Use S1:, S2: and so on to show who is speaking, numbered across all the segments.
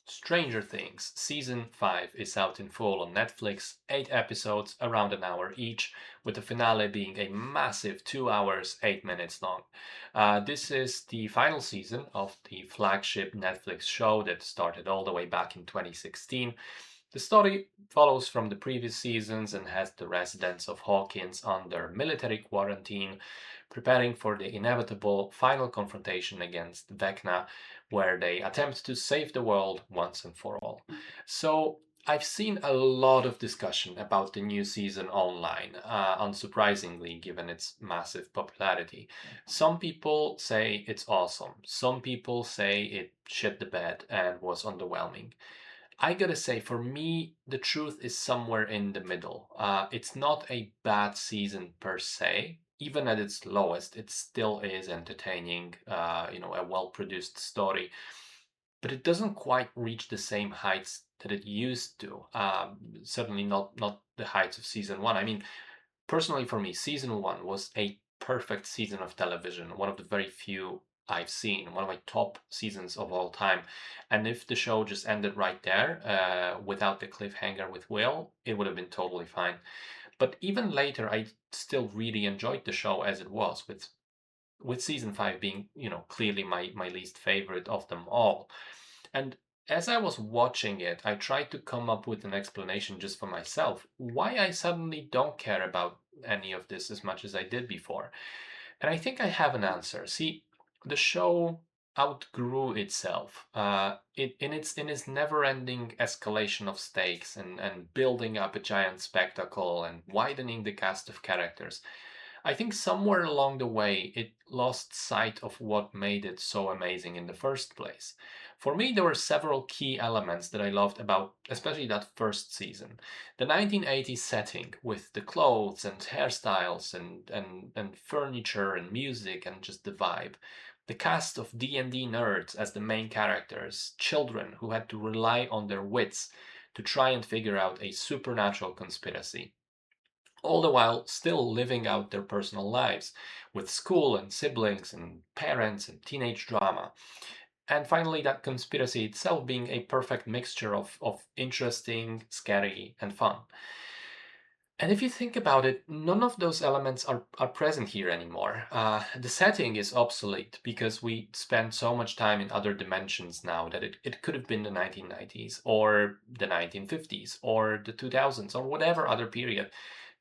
S1: Stranger Things Season 5 is out in full on Netflix, 8 episodes, around an hour each, with the finale being a massive 2 hours, 8 minutes long. This is the final season of the flagship Netflix show that started all the way back in 2016. The story follows from the previous seasons and has the residents of Hawkins under military quarantine, preparing for the inevitable final confrontation against Vecna, where they attempt to save the world once and for all. So, I've seen a lot of discussion about the new season online, unsurprisingly, given its massive popularity. Some people say it's awesome, some people say it shit the bed and was underwhelming. I gotta say, for me, the truth is somewhere in the middle. It's not a bad season per se. Even at its lowest, it still is entertaining, a well-produced story. But it doesn't quite reach the same heights that it used to. Certainly not the heights of season one. I mean, personally for me, season one was a perfect season of television, one of the very few I've seen, one of my top seasons of all time. And if the show just ended right there, without the cliffhanger with Will, it would have been totally fine. But even later, I still really enjoyed the show as it was, with season five being, clearly my least favorite of them all. And as I was watching it, I tried to come up with an explanation just for myself why I suddenly don't care about any of this as much as I did before. And I think I have an answer. See, the show outgrew itself. In its never-ending escalation of stakes and building up a giant spectacle and widening the cast of characters. I think somewhere along the way it lost sight of what made it so amazing in the first place. For me, there were several key elements that I loved about, especially that first season. The 1980s setting with the clothes and hairstyles and furniture and music and just the vibe. The cast of D&D nerds as the main characters, children who had to rely on their wits to try and figure out a supernatural conspiracy, all the while still living out their personal lives with school and siblings and parents and teenage drama. And finally, that conspiracy itself being a perfect mixture of interesting, scary, and fun. And if you think about it, none of those elements are present here anymore. The setting is obsolete because we spend so much time in other dimensions now that it could have been the 1990s or the 1950s or the 2000s or whatever other period.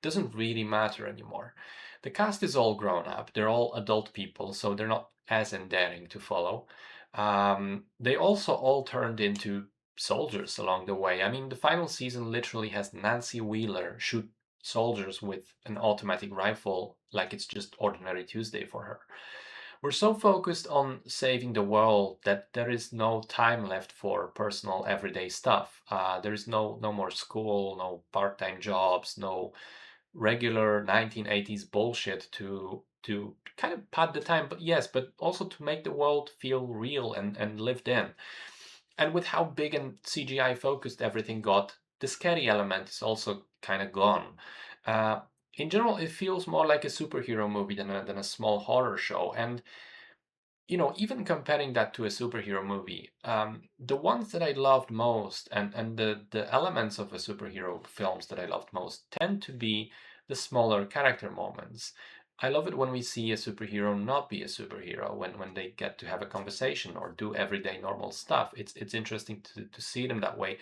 S1: Doesn't really matter anymore. The cast is all grown up. They're all adult people, so they're not as endearing to follow. They also all turned into soldiers along the way. I mean, the final season literally has Nancy Wheeler shoot soldiers with an automatic rifle like it's just ordinary Tuesday for her. We're so focused on saving the world that there is no time left for personal everyday stuff. There is no more school, no part-time jobs, no regular 1980s bullshit to kind of pad the time, but yes, but also to make the world feel real and lived in. And with how big and CGI focused everything got, the scary element is also kind of gone. Uh, in general, it feels more like a superhero movie than a small horror show. And, even comparing that to a superhero movie, the ones that I loved most and the elements of a superhero films that I loved most tend to be the smaller character moments. I love it when we see a superhero not be a superhero, when they get to have a conversation or do everyday normal stuff. It's interesting to see them that way.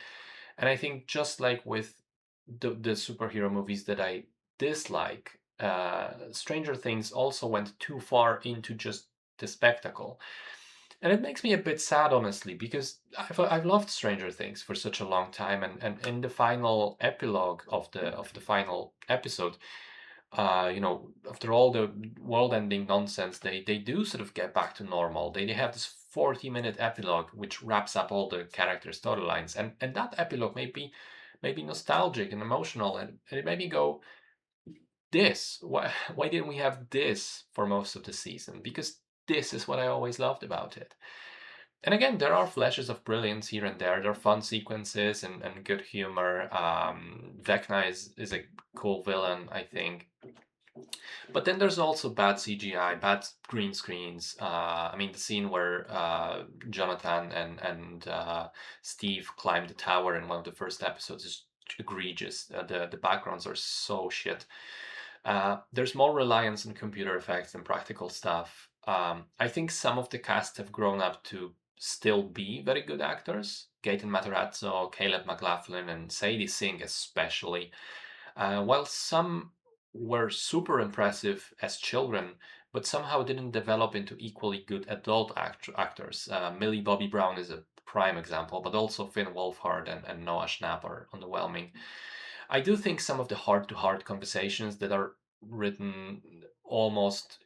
S1: And I think just like with the superhero movies that I dislike, Stranger Things also went too far into just the spectacle. And it makes me a bit sad, honestly, because I've loved Stranger Things for such a long time, and in the final epilogue of the final episode, after all the world-ending nonsense, they do sort of get back to normal. They have this 40-minute epilogue which wraps up all the characters' storylines, and that epilogue may be nostalgic and emotional, and it made me go, this why didn't we have this for most of the season? Because this is what I always loved about it. And again, there are flashes of brilliance here and there. There are fun sequences and good humor. Vecna is a cool villain, I think. But then there's also bad CGI, bad green screens. I mean, the scene where Jonathan and Steve climb the tower in one of the first episodes is egregious. The backgrounds are so shit. There's more reliance on computer effects and practical stuff. I think some of the cast have grown up to still be very good actors. Gaten Matarazzo, Caleb McLaughlin, and Sadie Singh especially. While some were super impressive as children, but somehow didn't develop into equally good adult actors. Millie Bobby Brown is a prime example, but also Finn Wolfhard and Noah Schnapp are underwhelming. I do think some of the heart-to-heart conversations that are written almost,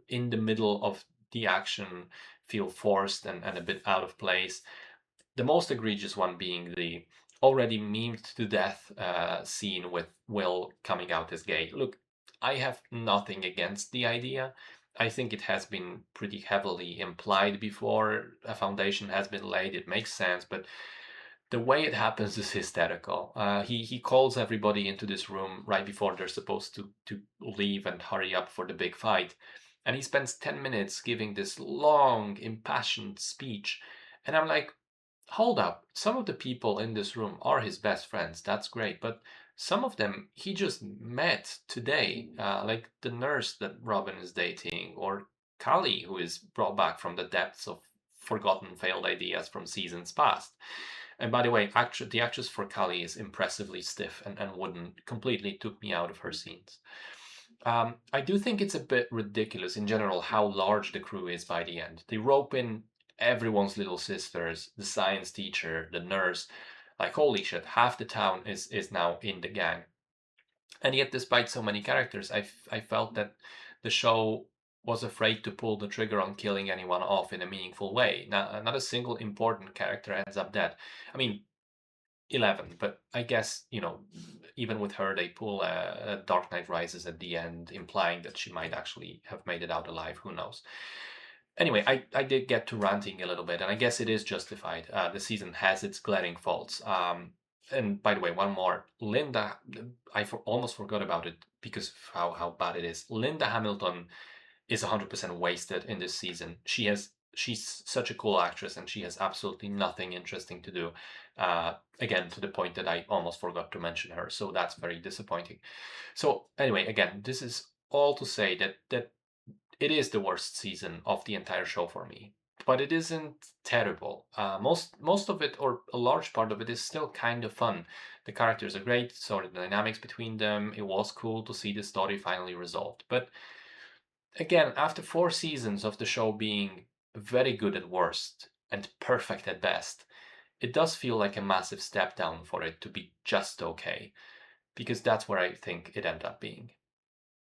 S1: in the middle of the action feel forced and a bit out of place. The most egregious one being the already memed to death scene with Will coming out as gay. Look, I have nothing against the idea. I think it has been pretty heavily implied before a foundation has been laid. It makes sense, but the way it happens is hysterical. He calls everybody into this room right before they're supposed to leave and hurry up for the big fight, and he spends 10 minutes giving this long, impassioned speech, and I'm like, hold up, some of the people in this room are his best friends. That's great, but some of them he just met today, like the nurse that Robin is dating, or Kali, who is brought back from the depths of forgotten failed ideas from seasons past. And by the way, the actress for Kali is impressively stiff and wooden, completely took me out of her scenes. I do think it's a bit ridiculous in general how large the crew is by the end. They rope in everyone's little sisters, the science teacher, the nurse. Like, holy shit, half the town is now in the gang. And yet, despite so many characters, I felt that the show was afraid to pull the trigger on killing anyone off in a meaningful way. Not a single important character ends up dead. I mean, 11, but I guess, even with her, they pull a Dark Knight Rises at the end, implying that she might actually have made it out alive. Who knows? Anyway, I did get to ranting a little bit, and I guess it is justified. The season has its glaring faults. And by the way, one more. Linda, almost forgot about it because of how bad it is. Linda Hamilton is 100% wasted in this season. She's such a cool actress and she has absolutely nothing interesting to do. Again, to the point that I almost forgot to mention her. So that's very disappointing. So anyway, again, this is all to say that it is the worst season of the entire show for me. But it isn't terrible. Most of it, or a large part of it, is still kind of fun. The characters are great, so the dynamics between them. It was cool to see the story finally resolved. But again, after 4 seasons of the show being very good at worst and perfect at best, it does feel like a massive step down for it to be just okay, because that's where I think it ended up being.